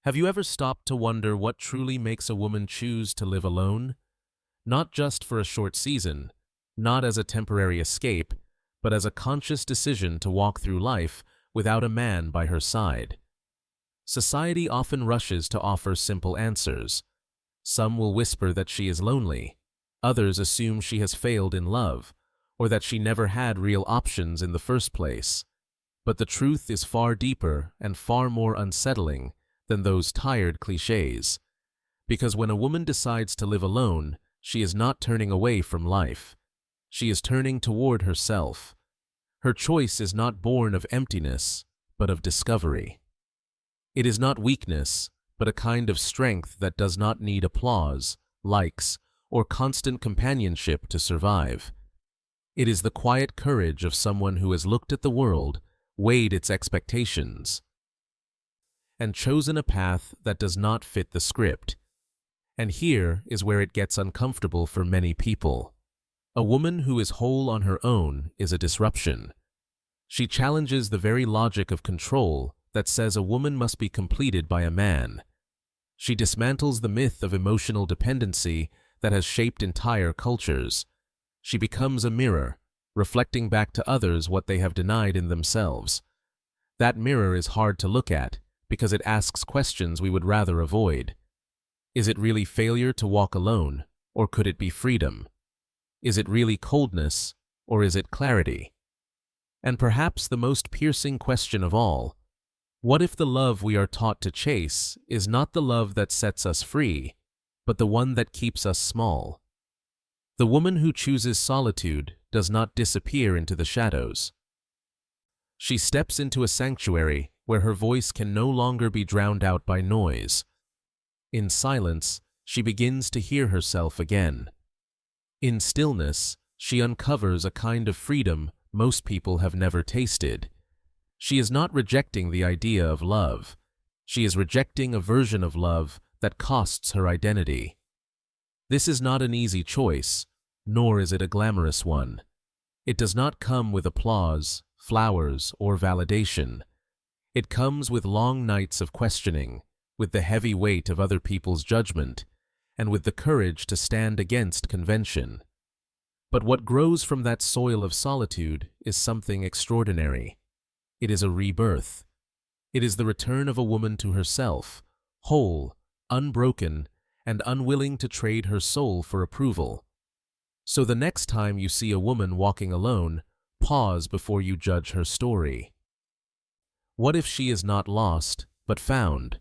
Have you ever stopped to wonder what truly makes a woman choose to live alone? Not just for a short season, not as a temporary escape, but as a conscious decision to walk through life without a man by her side. Society often rushes to offer simple answers. Some will whisper that she is lonely. Others assume she has failed in love, or that she never had real options in the first place. But the truth is far deeper and far more unsettling than those tired cliches. Because when a woman decides to live alone, she is not turning away from life. She is turning toward herself. Her choice is not born of emptiness, but of discovery. It is not weakness, but a kind of strength that does not need applause, likes, or constant companionship to survive. It is the quiet courage of someone who has looked at the world, weighed its expectations, and chosen a path that does not fit the script. And here is where it gets uncomfortable for many people. A woman who is whole on her own is a disruption. She challenges the very logic of control that says a woman must be completed by a man. She dismantles the myth of emotional dependency that has shaped entire cultures. She becomes a mirror, reflecting back to others what they have denied in themselves. That mirror is hard to look at because it asks questions we would rather avoid. Is it really failure to walk alone, or could it be freedom? Is it really coldness, or is it clarity? And perhaps the most piercing question of all, what if the love we are taught to chase is not the love that sets us free, but the one that keeps us small? The woman who chooses solitude does not disappear into the shadows. She steps into a sanctuary where her voice can no longer be drowned out by noise. In silence, she begins to hear herself again. In stillness, she uncovers a kind of freedom most people have never tasted. She is not rejecting the idea of love. She is rejecting a version of love that costs her identity. This is not an easy choice, nor is it a glamorous one. It does not come with applause, flowers, or validation. It comes with long nights of questioning, with the heavy weight of other people's judgment, and with the courage to stand against convention. But what grows from that soil of solitude is something extraordinary. It is a rebirth. It is the return of a woman to herself, whole, unbroken, and unwilling to trade her soul for approval. So the next time you see a woman walking alone, pause before you judge her story. What if she is not lost, but found?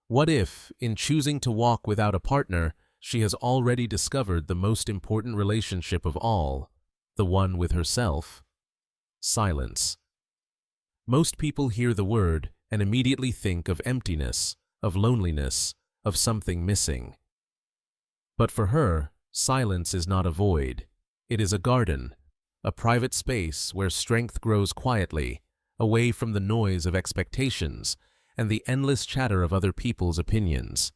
What if, in choosing to walk without a partner, she has already discovered the most important relationship of all, the one with herself? Silence. Most people hear the word and immediately think of emptiness, of loneliness, of something missing. But for her, silence is not a void. It is a garden, a private space where strength grows quietly, away from the noise of expectations and the endless chatter of other people's opinions.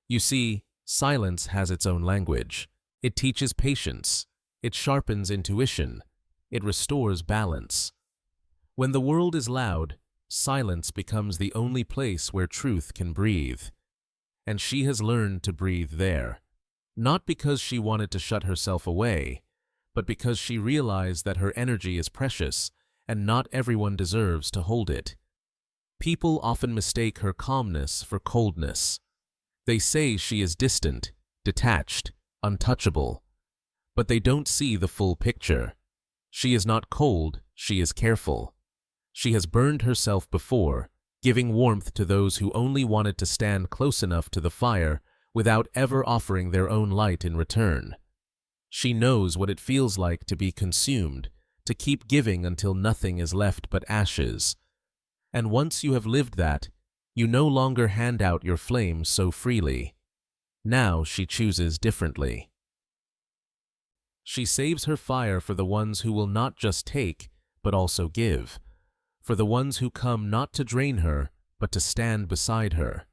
You see, silence has its own language. It teaches patience. It sharpens intuition. It restores balance. When the world is loud, silence becomes the only place where truth can breathe. And she has learned to breathe there. Not because she wanted to shut herself away, but because she realized that her energy is precious and not everyone deserves to hold it. People often mistake her calmness for coldness. They say she is distant, detached, untouchable. But they don't see the full picture. She is not cold, she is careful. She has burned herself before, giving warmth to those who only wanted to stand close enough to the fire without ever offering their own light in return. She knows what it feels like to be consumed, to keep giving until nothing is left but ashes. And once you have lived that, you no longer hand out your flames so freely. Now she chooses differently. She saves her fire for the ones who will not just take, but also give, for the ones who come not to drain her, but to stand beside her.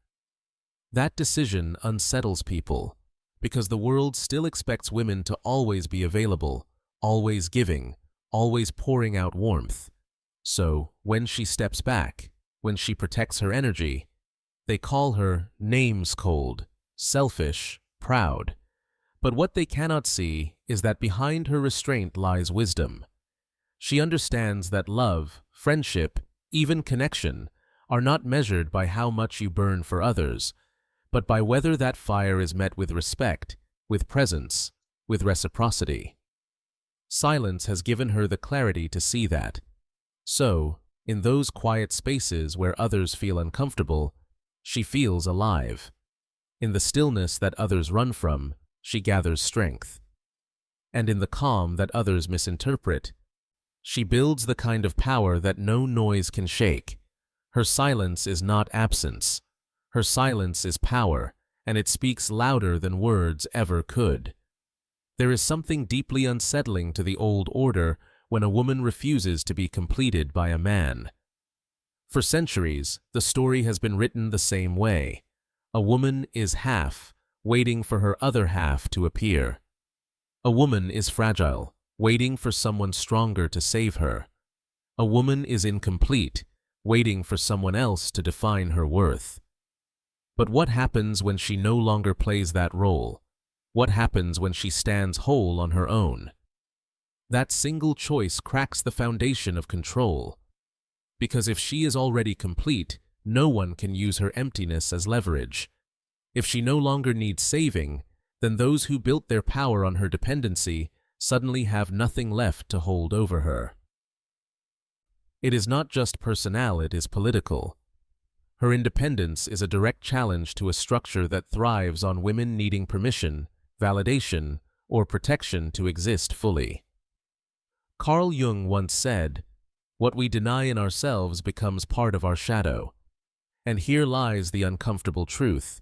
That decision unsettles people, because the world still expects women to always be available, always giving, always pouring out warmth. So, when she steps back, when she protects her energy, They call her names cold, selfish, proud. But what they cannot see is that behind her restraint lies wisdom. She understands that love, friendship, even connection, are not measured by how much you burn for others, but by whether that fire is met with respect, with presence, with reciprocity. Silence has given her the clarity to see that. So, in those quiet spaces where others feel uncomfortable, she feels alive. In the stillness that others run from, she gathers strength. And in the calm that others misinterpret, she builds the kind of power that no noise can shake. Her silence is not absence. Her silence is power, and it speaks louder than words ever could. There is something deeply unsettling to the old order when a woman refuses to be completed by a man. For centuries, the story has been written the same way. A woman is half, waiting for her other half to appear. A woman is fragile, waiting for someone stronger to save her. A woman is incomplete, waiting for someone else to define her worth. But what happens when she no longer plays that role? What happens when she stands whole on her own? That single choice cracks the foundation of control. Because if she is already complete, no one can use her emptiness as leverage. If she no longer needs saving, then those who built their power on her dependency suddenly have nothing left to hold over her. It is not just personal, it is political. Her independence is a direct challenge to a structure that thrives on women needing permission, validation, or protection to exist fully. Carl Jung once said, "What we deny in ourselves becomes part of our shadow." And here lies the uncomfortable truth.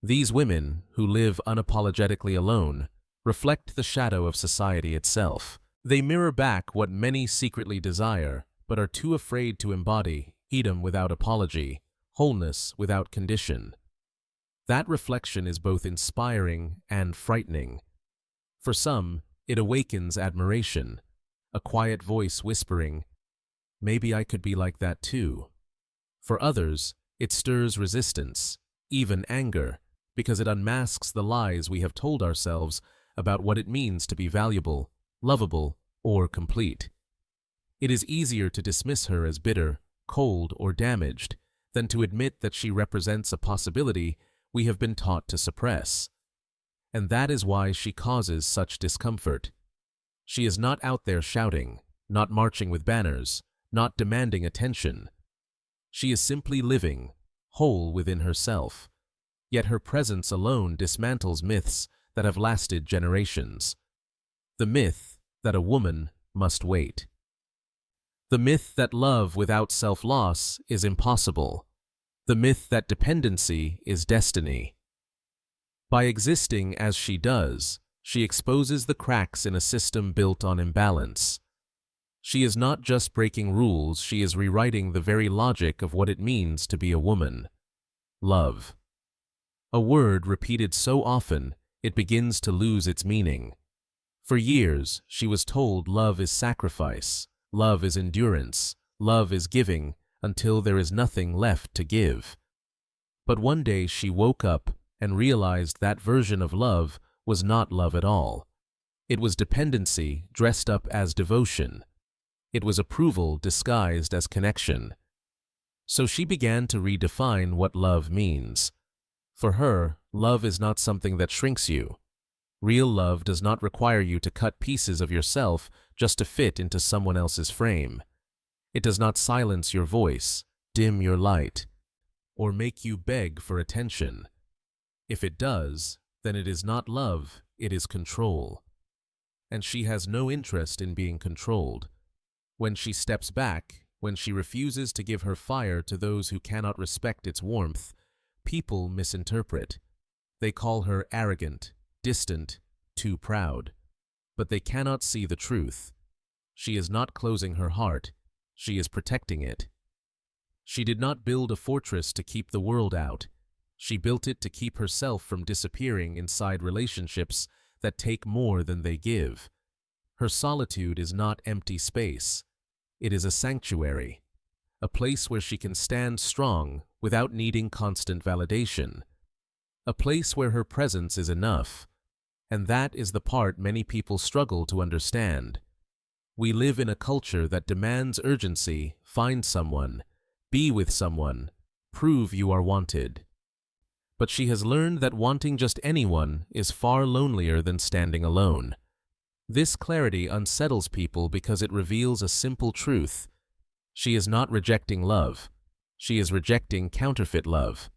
These women, who live unapologetically alone, reflect the shadow of society itself. They mirror back what many secretly desire, but are too afraid to embody: freedom without apology, wholeness without condition. That reflection is both inspiring and frightening. For some, it awakens admiration, a quiet voice whispering, "Maybe I could be like that too." For others, it stirs resistance, even anger, because it unmasks the lies we have told ourselves about what it means to be valuable, lovable, or complete. It is easier to dismiss her as bitter, cold, or damaged than to admit that she represents a possibility we have been taught to suppress. And that is why she causes such discomfort. She is not out there shouting, not marching with banners, not demanding attention. She is simply living, whole within herself. Yet her presence alone dismantles myths that have lasted generations. The myth that a woman must wait. The myth that love without self-loss is impossible. The myth that dependency is destiny. By existing as she does, she exposes the cracks in a system built on imbalance. She is not just breaking rules, she is rewriting the very logic of what it means to be a woman. Love. A word repeated so often, it begins to lose its meaning. For years, she was told love is sacrifice, love is endurance, love is giving, until there is nothing left to give. But one day she woke up and realized that version of love was not love at all. It was dependency dressed up as devotion. It was approval disguised as connection. So she began to redefine what love means. For her, love is not something that shrinks you. Real love does not require you to cut pieces of yourself just to fit into someone else's frame. It does not silence your voice, dim your light, or make you beg for attention. If it does, then it is not love, it is control. And she has no interest in being controlled. When she steps back, when she refuses to give her fire to those who cannot respect its warmth, people misinterpret. They call her arrogant, distant, too proud. But they cannot see the truth. She is not closing her heart, she is protecting it. She did not build a fortress to keep the world out. She built it to keep herself from disappearing inside relationships that take more than they give. Her solitude is not empty space. It is a sanctuary, a place where she can stand strong without needing constant validation, a place where her presence is enough. And that is the part many people struggle to understand. We live in a culture that demands urgency: find someone, be with someone, prove you are wanted. But she has learned that wanting just anyone is far lonelier than standing alone. This clarity unsettles people because it reveals a simple truth. She is not rejecting love. She is rejecting counterfeit love.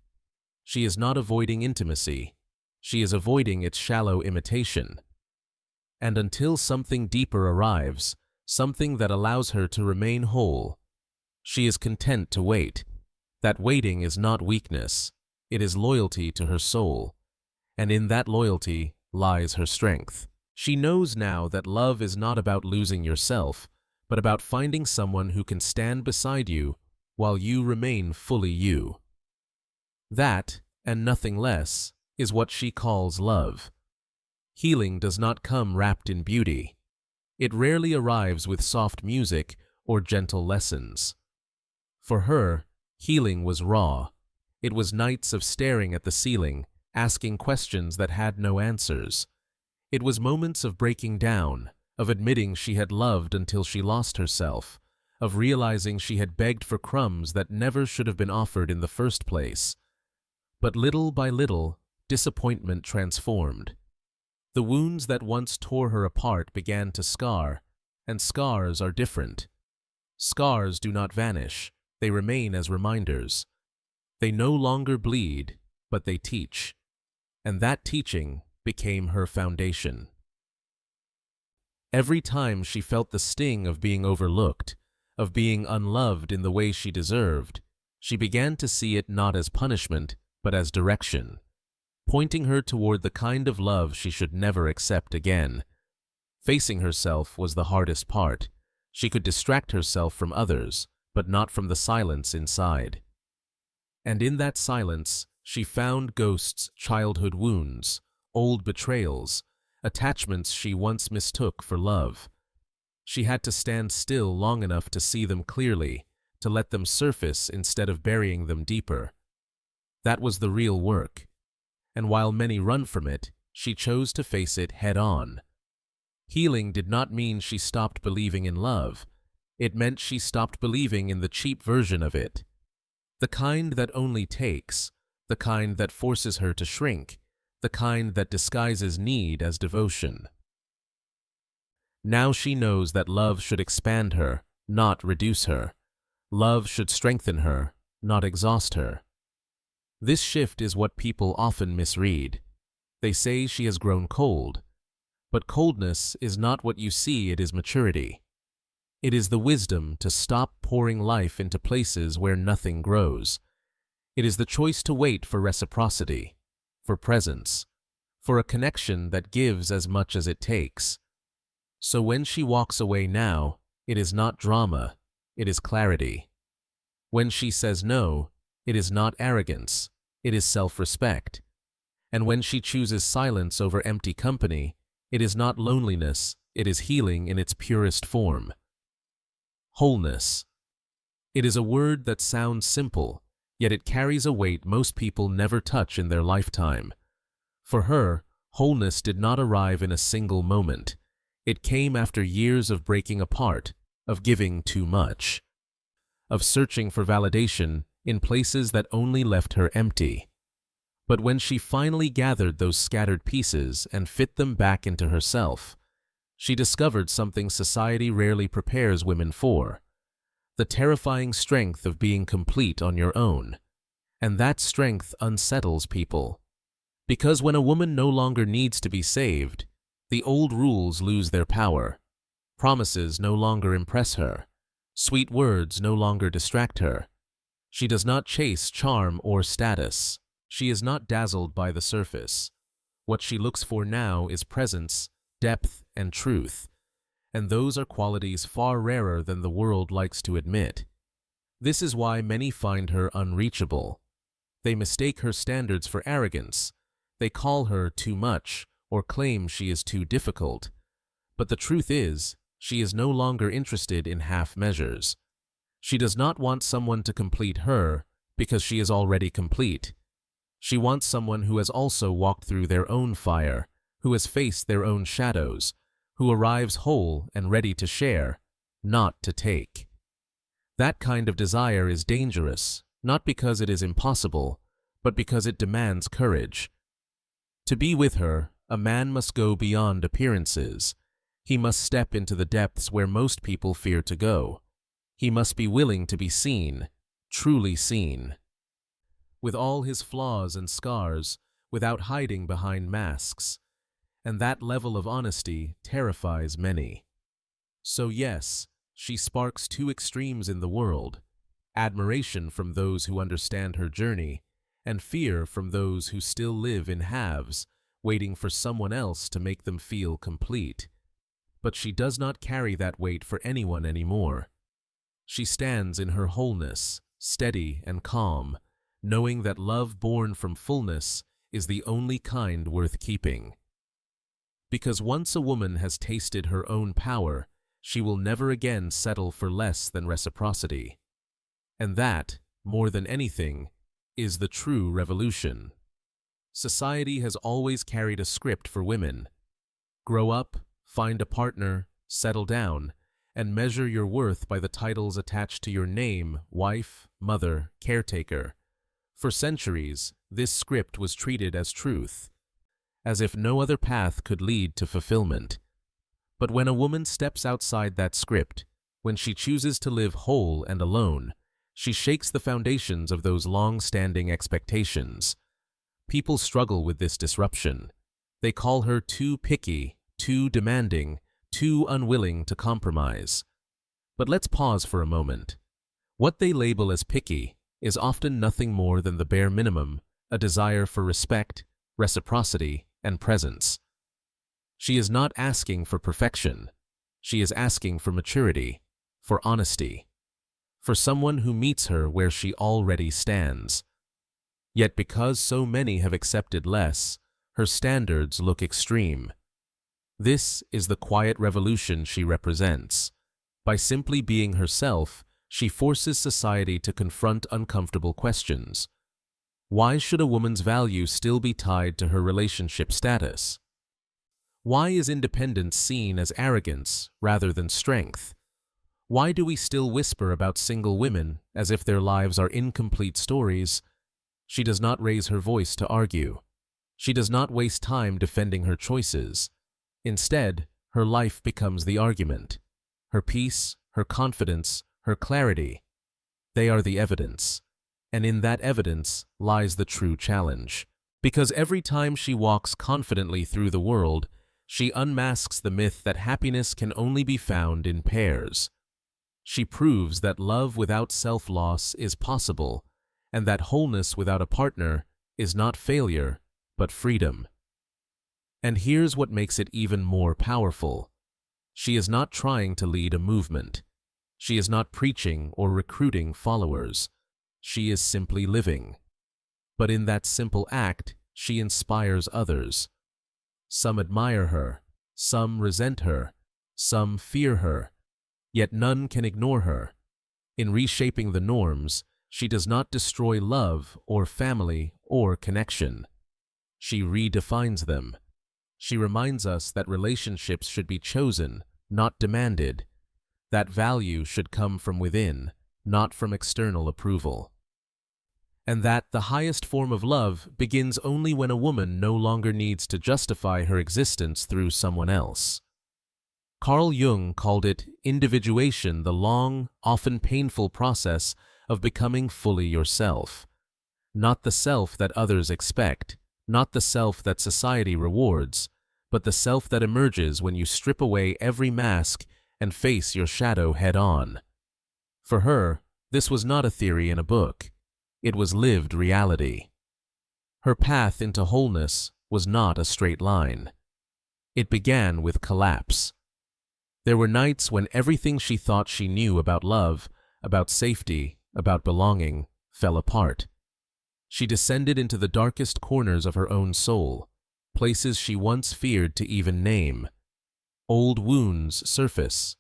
She is not avoiding intimacy. She is avoiding its shallow imitation. And until something deeper arrives, something that allows her to remain whole, she is content to wait. That waiting is not weakness. It is loyalty to her soul. And in that loyalty lies her strength. She knows now that love is not about losing yourself, but about finding someone who can stand beside you while you remain fully you. That, and nothing less, is what she calls love. Healing does not come wrapped in beauty. It rarely arrives with soft music or gentle lessons. For her, healing was raw. It was nights of staring at the ceiling, asking questions that had no answers. It was moments of breaking down, of admitting she had loved until she lost herself, of realizing she had begged for crumbs that never should have been offered in the first place. But little by little, disappointment transformed. The wounds that once tore her apart began to scar, and scars are different. Scars do not vanish, they remain as reminders. They no longer bleed, but they teach. And that teaching became her foundation. Every time she felt the sting of being overlooked, of being unloved in the way she deserved, she began to see it not as punishment, but as direction, pointing her toward the kind of love she should never accept again. Facing herself was the hardest part. She could distract herself from others, but not from the silence inside. And in that silence, she found ghosts, childhood wounds, old betrayals, attachments she once mistook for love. She had to stand still long enough to see them clearly, to let them surface instead of burying them deeper. That was the real work. And while many run from it, she chose to face it head-on. Healing did not mean she stopped believing in love. It meant she stopped believing in the cheap version of it. The kind that only takes, the kind that forces her to shrink, the kind that disguises need as devotion. Now she knows that love should expand her, not reduce her. Love should strengthen her, not exhaust her. This shift is what people often misread. They say she has grown cold. But coldness is not what you see, it is maturity. It is the wisdom to stop pouring life into places where nothing grows. It is the choice to wait for reciprocity, for presence, for a connection that gives as much as it takes. So when she walks away now, it is not drama, it is clarity. When she says no, it is not arrogance, it is self-respect. And when she chooses silence over empty company, it is not loneliness, it is healing in its purest form. Wholeness. It is a word that sounds simple, yet it carries a weight most people never touch in their lifetime. For her, wholeness did not arrive in a single moment. It came after years of breaking apart, of giving too much, of searching for validation in places that only left her empty. But when she finally gathered those scattered pieces and fit them back into herself, she discovered something society rarely prepares women for: the terrifying strength of being complete on your own. And that strength unsettles people. Because when a woman no longer needs to be saved, the old rules lose their power. Promises no longer impress her. Sweet words no longer distract her. She does not chase charm or status. She is not dazzled by the surface. What she looks for now is presence, depth, and truth. And those are qualities far rarer than the world likes to admit. This is why many find her unreachable. They mistake her standards for arrogance. They call her too much or claim she is too difficult. But the truth is, she is no longer interested in half measures. She does not want someone to complete her because she is already complete. She wants someone who has also walked through their own fire, who has faced their own shadows, who arrives whole and ready to share, not to take. That kind of desire is dangerous, not because it is impossible, but because it demands courage. To be with her, a man must go beyond appearances. He must step into the depths where most people fear to go. He must be willing to be seen, truly seen. With all his flaws and scars, without hiding behind masks. And that level of honesty terrifies many. So yes, she sparks two extremes in the world: admiration from those who understand her journey, and fear from those who still live in halves, waiting for someone else to make them feel complete. But she does not carry that weight for anyone anymore. She stands in her wholeness, steady and calm, knowing that love born from fullness is the only kind worth keeping. Because once a woman has tasted her own power, she will never again settle for less than reciprocity. And that, more than anything, is the true revolution. Society has always carried a script for women. Grow up, find a partner, settle down, and measure your worth by the titles attached to your name: wife, mother, caretaker. For centuries, this script was treated as truth, as if no other path could lead to fulfillment. But when a woman steps outside that script, when she chooses to live whole and alone, she shakes the foundations of those long-standing expectations. People struggle with this disruption. They call her too picky, too demanding, too unwilling to compromise. But let's pause for a moment. What they label as picky is often nothing more than the bare minimum: a desire for respect, reciprocity, and presence. She is not asking for perfection. She is asking for maturity, for honesty, for someone who meets her where she already stands. Yet because so many have accepted less, her standards look extreme. This is the quiet revolution she represents. By simply being herself, she forces society to confront uncomfortable questions. Why should a woman's value still be tied to her relationship status? Why is independence seen as arrogance rather than strength? Why do we still whisper about single women as if their lives are incomplete stories? She does not raise her voice to argue. She does not waste time defending her choices. Instead, her life becomes the argument. Her peace, her confidence, her clarity, they are the evidence. And in that evidence lies the true challenge. Because every time she walks confidently through the world, she unmasks the myth that happiness can only be found in pairs. She proves that love without self-loss is possible, and that wholeness without a partner is not failure, but freedom. And here's what makes it even more powerful. She is not trying to lead a movement. She is not preaching or recruiting followers. She is simply living. But in that simple act, she inspires others. Some admire her, some resent her, some fear her, yet none can ignore her. In reshaping the norms, she does not destroy love or family or connection. She redefines them. She reminds us that relationships should be chosen, not demanded. That value should come from within, not from external approval. And that the highest form of love begins only when a woman no longer needs to justify her existence through someone else. Carl Jung called it individuation, the long, often painful process of becoming fully yourself. Not the self that others expect, not the self that society rewards, but the self that emerges when you strip away every mask and face your shadow head-on. For her, this was not a theory in a book. It was lived reality. Her path into wholeness was not a straight line. It began with collapse. There were nights when everything she thought she knew about love, about safety, about belonging, fell apart. She descended into the darkest corners of her own soul, places she once feared to even name. Old wounds surface,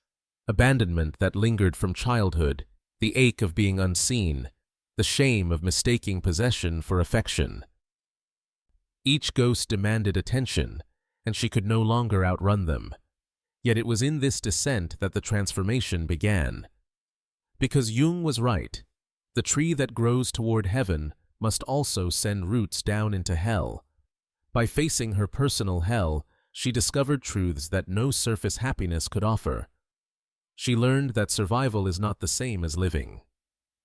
abandonment that lingered from childhood, the ache of being unseen, the shame of mistaking possession for affection. Each ghost demanded attention, and she could no longer outrun them. Yet it was in this descent that the transformation began. Because Jung was right, the tree that grows toward heaven must also send roots down into hell. By facing her personal hell, she discovered truths that no surface happiness could offer. She learned that survival is not the same as living.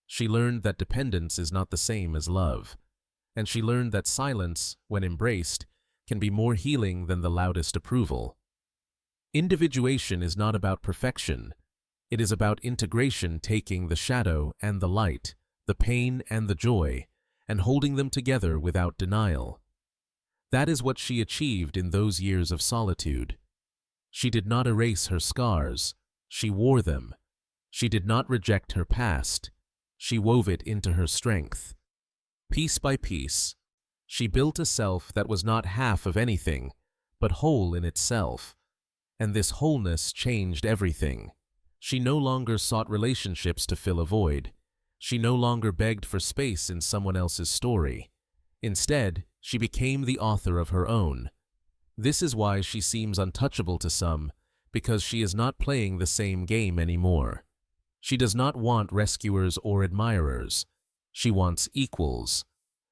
She learned that dependence is not the same as love. And she learned that silence, when embraced, can be more healing than the loudest approval. Individuation is not about perfection. It is about integration, taking the shadow and the light, the pain and the joy, and holding them together without denial. That is what she achieved in those years of solitude. She did not erase her scars. She wore them. She did not reject her past. She wove it into her strength. Piece by piece, she built a self that was not half of anything, but whole in itself. And this wholeness changed everything. She no longer sought relationships to fill a void. She no longer begged for space in someone else's story. Instead, she became the author of her own. This is why she seems untouchable to some, because she is not playing the same game anymore. She does not want rescuers or admirers. She wants equals.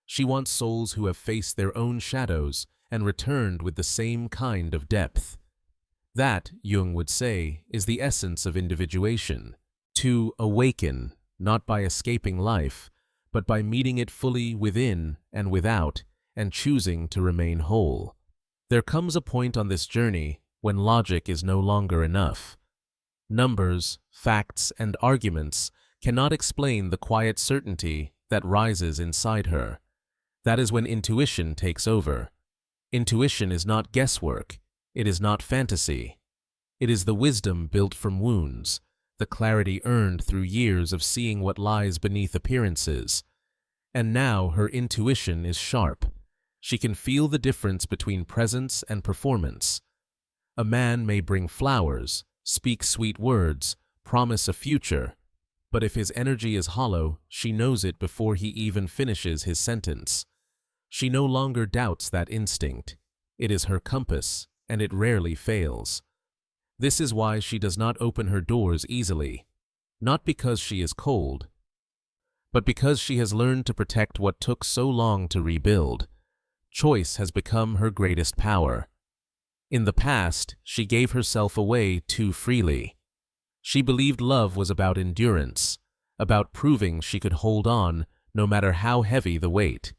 She wants souls who have faced their own shadows and returned with the same kind of depth. That, Jung would say, is the essence of individuation. To awaken, not by escaping life, but by meeting it fully within and without, and choosing to remain whole. There comes a point on this journey when logic is no longer enough. Numbers, facts, and arguments cannot explain the quiet certainty that rises inside her. That is when intuition takes over. Intuition is not guesswork. It is not fantasy. It is the wisdom built from wounds, the clarity earned through years of seeing what lies beneath appearances. And now her intuition is sharp. She can feel the difference between presence and performance. A man may bring flowers, speak sweet words, promise a future, but if his energy is hollow, she knows it before he even finishes his sentence. She no longer doubts that instinct. It is her compass, and it rarely fails. This is why she does not open her doors easily, not because she is cold, but because she has learned to protect what took so long to rebuild. Choice has become her greatest power. In the past, she gave herself away too freely. She believed love was about endurance, about proving she could hold on no matter how heavy the weight.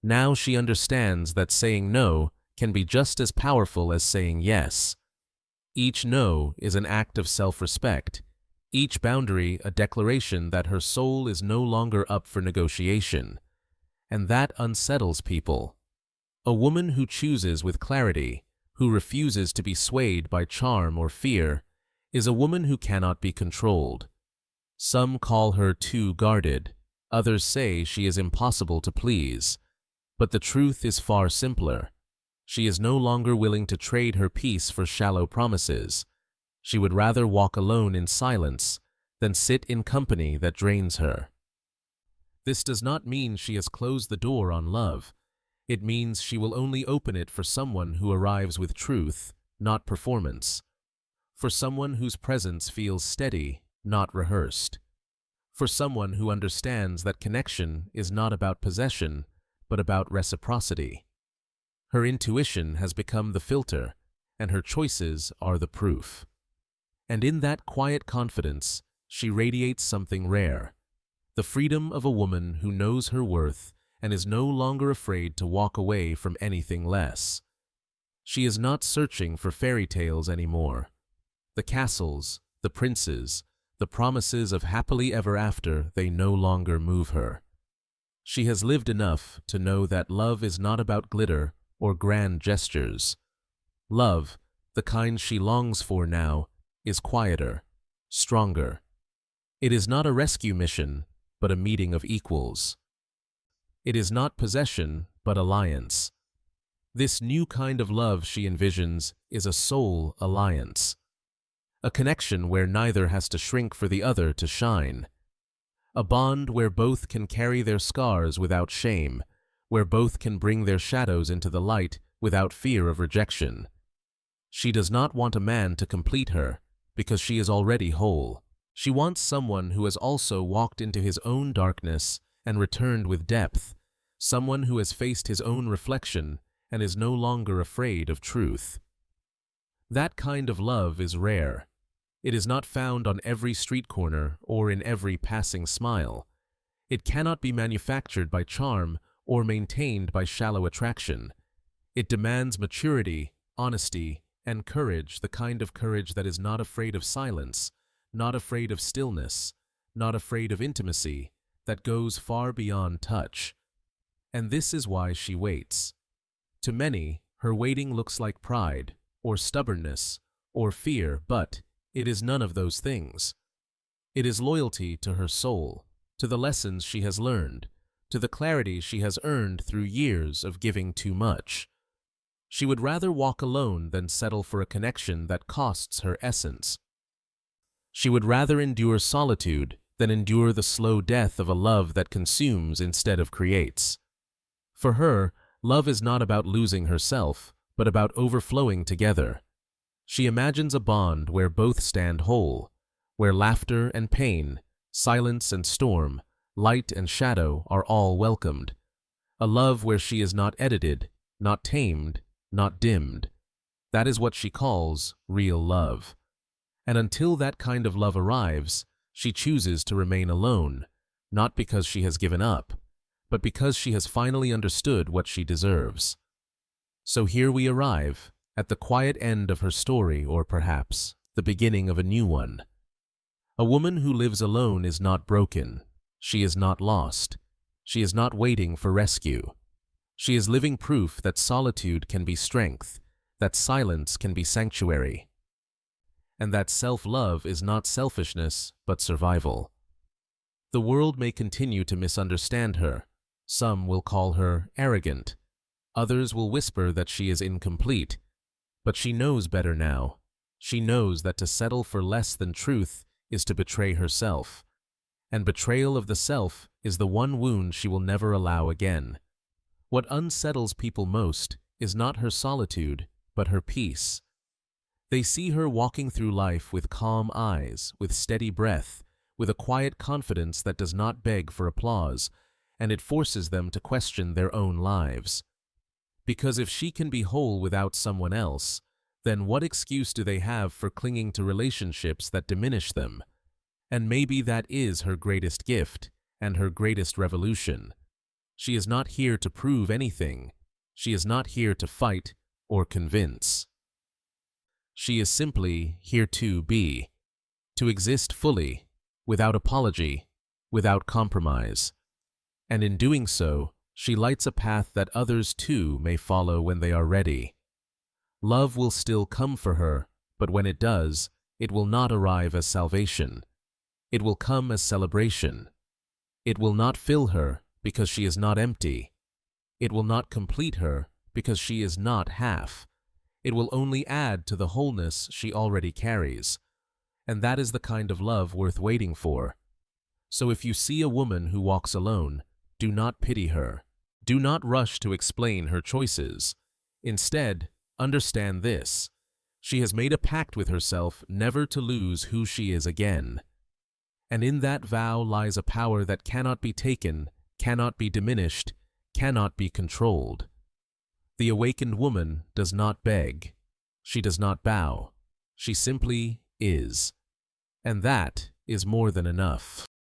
Now she understands that saying no can be just as powerful as saying yes. Each no is an act of self-respect, each boundary a declaration that her soul is no longer up for negotiation. And that unsettles people. A woman who chooses with clarity, who refuses to be swayed by charm or fear, is a woman who cannot be controlled. Some call her too guarded, others say she is impossible to please. But the truth is far simpler. She is no longer willing to trade her peace for shallow promises. She would rather walk alone in silence than sit in company that drains her. This does not mean she has closed the door on love. It means she will only open it for someone who arrives with truth, not performance. For someone whose presence feels steady, not rehearsed. For someone who understands that connection is not about possession, but about reciprocity. Her intuition has become the filter, and her choices are the proof. And in that quiet confidence, she radiates something rare, the freedom of a woman who knows her worth and is no longer afraid to walk away from anything less. She is not searching for fairy tales anymore. The castles, the princes, the promises of happily ever after, they no longer move her. She has lived enough to know that love is not about glitter or grand gestures. Love, the kind she longs for now, is quieter, stronger. It is not a rescue mission, but a meeting of equals. It is not possession, but alliance. This new kind of love she envisions is a soul alliance. A connection where neither has to shrink for the other to shine. a bond where both can carry their scars without shame, where both can bring their shadows into the light without fear of rejection. She does not want a man to complete her, because she is already whole. She wants someone who has also walked into his own darkness and returned with depth, someone who has faced his own reflection and is no longer afraid of truth. That kind of love is rare. It is not found on every street corner or in every passing smile. It cannot be manufactured by charm or maintained by shallow attraction. It demands maturity, honesty, and courage, the kind of courage that is not afraid of silence, not afraid of stillness, not afraid of intimacy, that goes far beyond touch. And this is why she waits. To many, her waiting looks like pride, or stubbornness, or fear, but it is none of those things. It is loyalty to her soul, to the lessons she has learned, to the clarity she has earned through years of giving too much. She would rather walk alone than settle for a connection that costs her essence. She would rather endure solitude than endure the slow death of a love that consumes instead of creates. For her, love is not about losing herself, but about overflowing together. She imagines a bond where both stand whole, where laughter and pain, silence and storm, light and shadow are all welcomed. A love where she is not edited, not tamed, not dimmed. That is what she calls real love. And until that kind of love arrives, she chooses to remain alone, not because she has given up, but because she has finally understood what she deserves. So here we arrive, at the quiet end of her story, or perhaps the beginning of a new one. A woman who lives alone is not broken. She is not lost. She is not waiting for rescue. She is living proof that solitude can be strength, that silence can be sanctuary, and that self-love is not selfishness, but survival. The world may continue to misunderstand her. Some will call her arrogant. Others will whisper that she is incomplete. But she knows better now. She knows that to settle for less than truth is to betray herself. And betrayal of the self is the one wound she will never allow again. What unsettles people most is not her solitude, but her peace. They see her walking through life with calm eyes, with steady breath, with a quiet confidence that does not beg for applause, and it forces them to question their own lives. Because if she can be whole without someone else, then what excuse do they have for clinging to relationships that diminish them? And maybe that is her greatest gift and her greatest revolution. She is not here to prove anything. She is not here to fight or convince. She is simply here to be, to exist fully, without apology, without compromise. And in doing so, she lights a path that others too may follow when they are ready. Love will still come for her, but when it does, it will not arrive as salvation. It will come as celebration. It will not fill her because she is not empty. It will not complete her because she is not half. It will only add to the wholeness she already carries. And that is the kind of love worth waiting for. So if you see a woman who walks alone, do not pity her. Do not rush to explain her choices. Instead, understand this. She has made a pact with herself never to lose who she is again. And in that vow lies a power that cannot be taken, cannot be diminished, cannot be controlled. The awakened woman does not beg. She does not bow. She simply is. And that is more than enough.